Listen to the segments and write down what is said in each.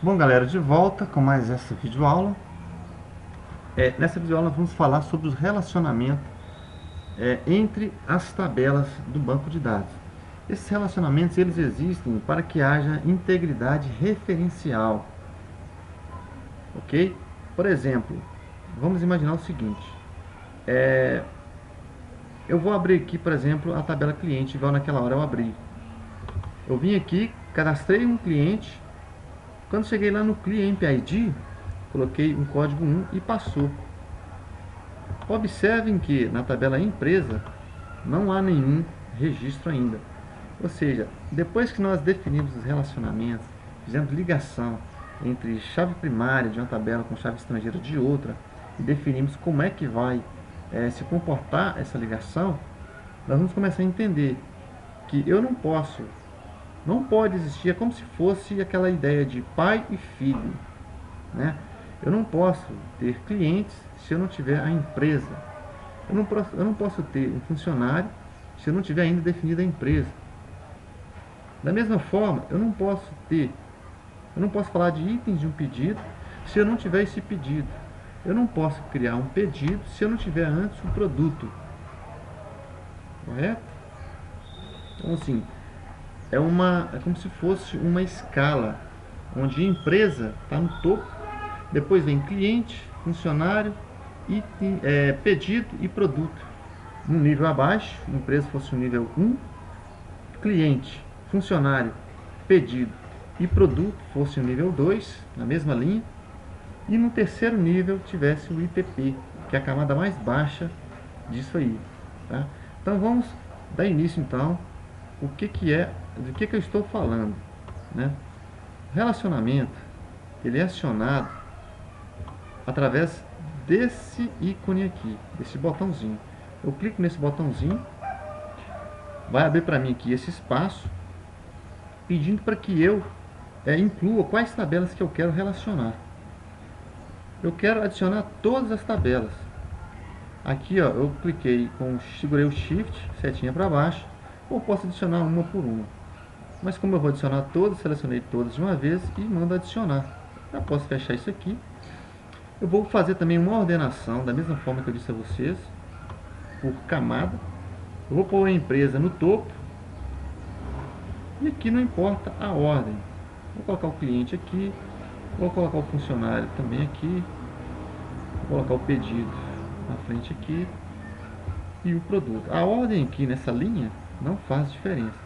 Bom, galera, de volta com mais essa videoaula. Nessa videoaula nós vamos falar sobre os relacionamentos entre as tabelas do banco de dados. Esses relacionamentos eles existem para que haja integridade referencial, ok? Por exemplo, vamos imaginar o seguinte: eu vou abrir aqui, por exemplo, a tabela cliente, igual naquela hora eu abri. Eu vim aqui, cadastrei um cliente. Quando cheguei lá no Client ID, coloquei um código 1 e passou. Observem que na tabela empresa não há nenhum registro ainda. Ou seja, depois que nós definimos os relacionamentos, fizemos ligação entre chave primária de uma tabela com chave estrangeira de outra e definimos como é que vai se comportar essa ligação, nós vamos começar a entender que eu não pode existir, é como se fosse aquela ideia de pai e filho, né? Eu não posso ter clientes se eu não tiver a empresa. Eu não posso ter um funcionário se eu não tiver ainda definida a empresa. Da mesma forma, eu não posso falar de itens de um pedido se eu não tiver esse pedido. Eu não posso criar um pedido se eu não tiver antes o produto. Correto? Então, assim, é como se fosse uma escala, onde a empresa está no topo, depois vem cliente, funcionário, item, pedido e produto. No nível abaixo, a empresa fosse o nível 1, cliente, funcionário, pedido e produto fosse o nível 2, na mesma linha, e no terceiro nível tivesse o IPP, que é a camada mais baixa disso aí. Tá? Então vamos dar início então do que eu estou falando, né? Relacionamento ele é acionado através desse ícone aqui, desse botãozinho. Eu clico nesse botãozinho, vai abrir para mim aqui esse espaço, pedindo para que eu inclua quais tabelas que eu quero relacionar. Eu quero adicionar todas as tabelas. Aqui, ó, eu segurei o Shift, setinha para baixo, ou posso adicionar uma por uma. Mas como eu vou adicionar todas, selecionei todas de uma vez e mando adicionar. Já posso fechar isso aqui. Eu vou fazer também uma ordenação, da mesma forma que eu disse a vocês, por camada. Eu vou pôr a empresa no topo. E aqui não importa a ordem. Vou colocar o cliente aqui, vou colocar o funcionário também aqui, vou colocar o pedido na frente aqui e o produto. A ordem aqui nessa linha não faz diferença.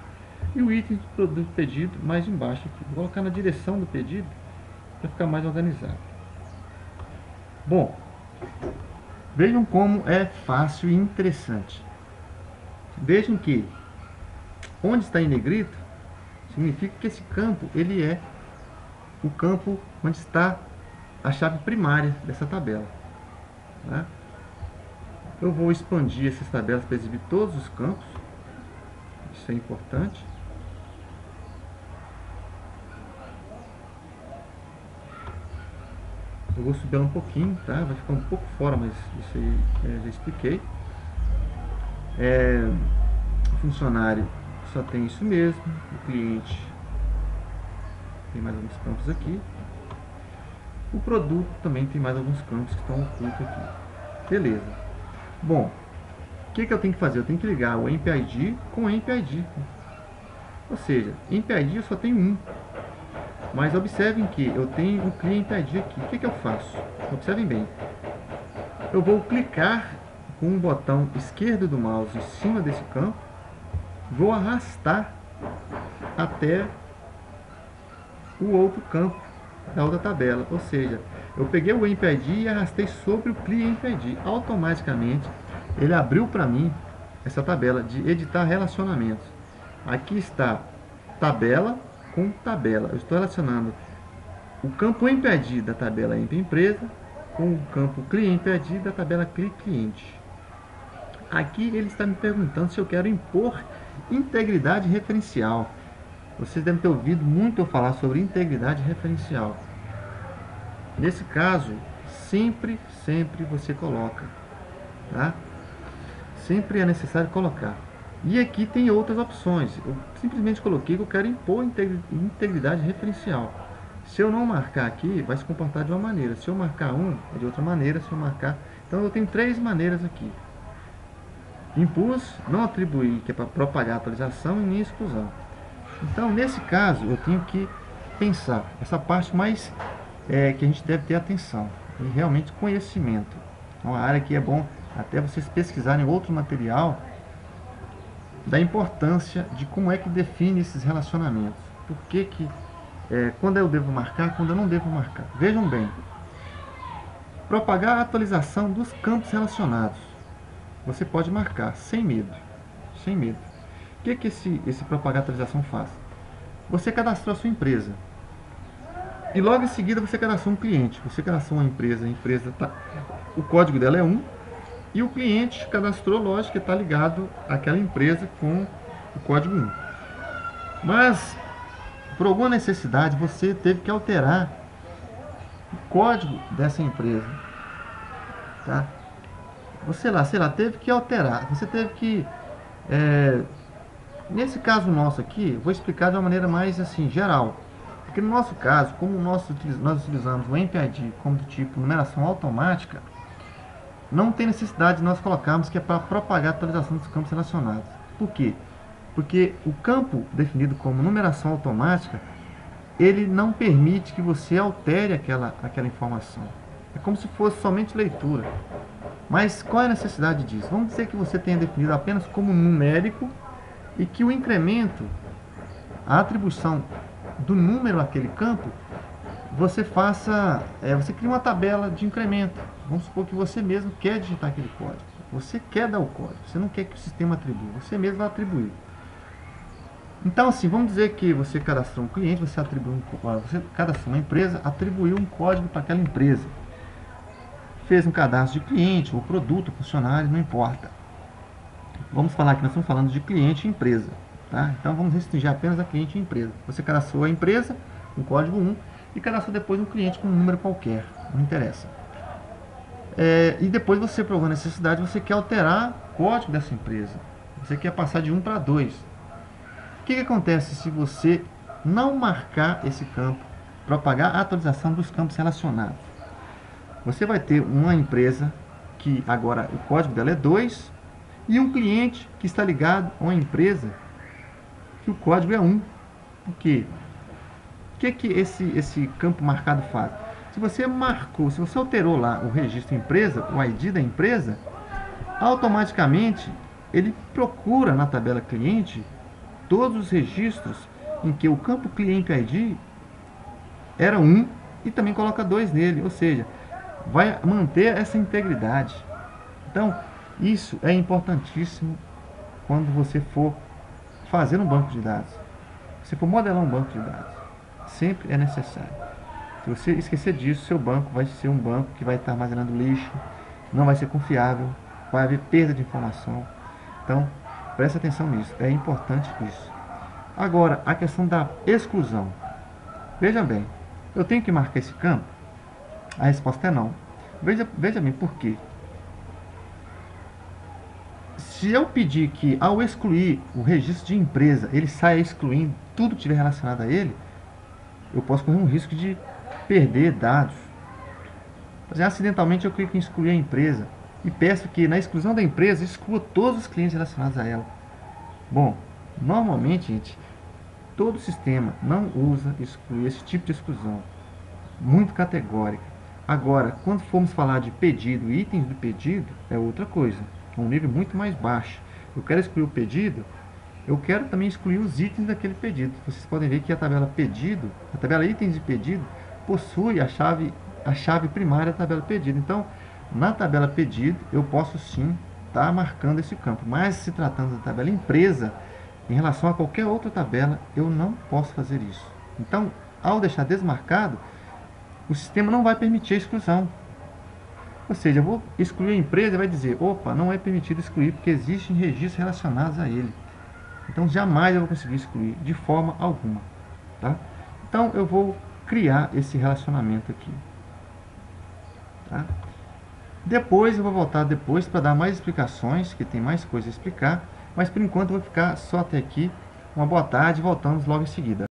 E o item do produto pedido mais embaixo aqui. Vou colocar na direção do pedido para ficar mais organizado. Bom, vejam como é fácil e interessante. Vejam que onde está em negrito significa que esse campo ele é o campo onde está a chave primária dessa tabela. Tá? Eu vou expandir essas tabelas para exibir todos os campos. Isso é importante. Eu vou subir ela um pouquinho, tá? Vai ficar um pouco fora, mas isso aí já expliquei. O funcionário só tem isso mesmo. O cliente tem mais alguns campos aqui. O produto também tem mais alguns campos que estão ocultos aqui. Beleza. Bom, o que eu tenho que fazer? Eu tenho que ligar o EmpID com o EmpID. Ou seja, EmpID eu só tenho um. Mas observem que eu tenho o Client ID aqui. O que eu faço? Observem bem. Eu vou clicar com o botão esquerdo do mouse em cima desse campo. Vou arrastar até o outro campo da outra tabela. Ou seja, eu peguei o EmpID e arrastei sobre o Client ID. Automaticamente, ele abriu para mim essa tabela de editar relacionamentos. Aqui está tabela com tabela. Eu estou relacionando o campo EmpID da tabela EmpEmpresa com o campo ClientID da tabela CliCliente. Aqui ele está me perguntando se eu quero impor integridade referencial. Vocês devem ter ouvido muito eu falar sobre integridade referencial. Nesse caso, sempre você coloca, tá? Sempre é necessário colocar. E aqui tem outras opções. Eu simplesmente coloquei que eu quero impor integridade referencial. Se eu não marcar aqui, vai se comportar de uma maneira. Se eu marcar um, é de outra maneira. Se eu marcar... Então eu tenho três maneiras aqui. Impus, não atribuir, que é para propagar a atualização, e nem exclusão. Então, nesse caso, eu tenho que pensar. Essa parte mais que a gente deve ter atenção. E realmente conhecimento. É uma área que é bom até vocês pesquisarem outro material da importância de como é que define esses relacionamentos. Por que quando eu devo marcar, quando eu não devo marcar. Vejam bem. Propagar a atualização dos campos relacionados. Você pode marcar sem medo. Sem medo. O que esse propagar a atualização faz? Você cadastrou a sua empresa. E logo em seguida você cadastrou um cliente. Você cadastrou uma empresa, a empresa tá, o código dela é 1. E o cliente cadastrou, lógico, que está ligado àquela empresa com o código 1. Mas, por alguma necessidade, você teve que alterar o código dessa empresa. Tá? Você sei lá, teve que alterar. Você teve que... nesse caso nosso aqui, vou explicar de uma maneira mais assim, geral. Porque no nosso caso, como nós utilizamos o MPID como do tipo numeração automática, não tem necessidade de nós colocarmos que é para propagar a atualização dos campos relacionados. Por quê? Porque o campo definido como numeração automática, ele não permite que você altere aquela informação. É como se fosse somente leitura. Mas qual é a necessidade disso? Vamos dizer que você tenha definido apenas como numérico e que o incremento, a atribuição do número àquele campo, você faça, você cria uma tabela de incremento. Vamos supor que você mesmo quer digitar aquele código. Você quer dar o código, você não quer que o sistema atribua, você mesmo vai atribuir. Então, assim, vamos dizer que você cadastrou um cliente, você cadastrou uma empresa, atribuiu um código para aquela empresa. Fez um cadastro de cliente, ou produto, funcionário, não importa. Vamos falar que nós estamos falando de cliente e empresa. Tá? Então, vamos restringir apenas a cliente e empresa. Você cadastrou a empresa, um código 1, e cadastrou depois um cliente com um número qualquer, não interessa. E depois você, por alguma necessidade, você quer alterar o código dessa empresa. Você quer passar de 1 para 2. O que acontece se você não marcar esse campo, propagar a atualização dos campos relacionados? Você vai ter uma empresa que agora o código dela é 2 e um cliente que está ligado a uma empresa que o código é 1. Por quê? O que esse campo marcado faz? Se você marcou, se você alterou lá o registro empresa, o ID da empresa, automaticamente ele procura na tabela cliente todos os registros em que o campo cliente ID era 1 e também coloca 2 nele, ou seja, vai manter essa integridade. Então, isso é importantíssimo quando você for fazer um banco de dados. Se for modelar um banco de dados, sempre é necessário. Se você esquecer disso, seu banco vai ser um banco que vai estar armazenando lixo, não vai ser confiável, vai haver perda de informação. Então, preste atenção nisso, é importante isso. Agora, a questão da exclusão. Veja bem, eu tenho que marcar esse campo? A resposta é não. Veja bem por quê. Se eu pedir que ao excluir o registro de empresa, ele saia excluindo tudo que estiver relacionado a ele, eu posso correr um risco de perder dados. Acidentalmente eu clico em excluir a empresa e peço que na exclusão da empresa exclua todos os clientes relacionados a ela. Bom, normalmente, gente, todo sistema não usa excluir esse tipo de exclusão, muito categórica. Agora, quando formos falar de pedido, itens do pedido, é outra coisa, é um nível muito mais baixo. Eu quero excluir o pedido, eu quero também excluir os itens daquele pedido. Vocês podem ver que a tabela pedido, a tabela itens de pedido, possui a chave primária da tabela pedido. Então, na tabela pedido, eu posso sim estar marcando esse campo. Mas se tratando da tabela empresa, em relação a qualquer outra tabela, eu não posso fazer isso. Então, ao deixar desmarcado, o sistema não vai permitir a exclusão. Ou seja, eu vou excluir a empresa e vai dizer, opa, não é permitido excluir porque existem registros relacionados a ele. Então jamais eu vou conseguir excluir de forma alguma. Tá? Então eu vou criar esse relacionamento aqui. Tá? Depois eu vou voltar depois para dar mais explicações, que tem mais coisa a explicar. Mas por enquanto eu vou ficar só até aqui. Uma boa tarde, voltamos logo em seguida.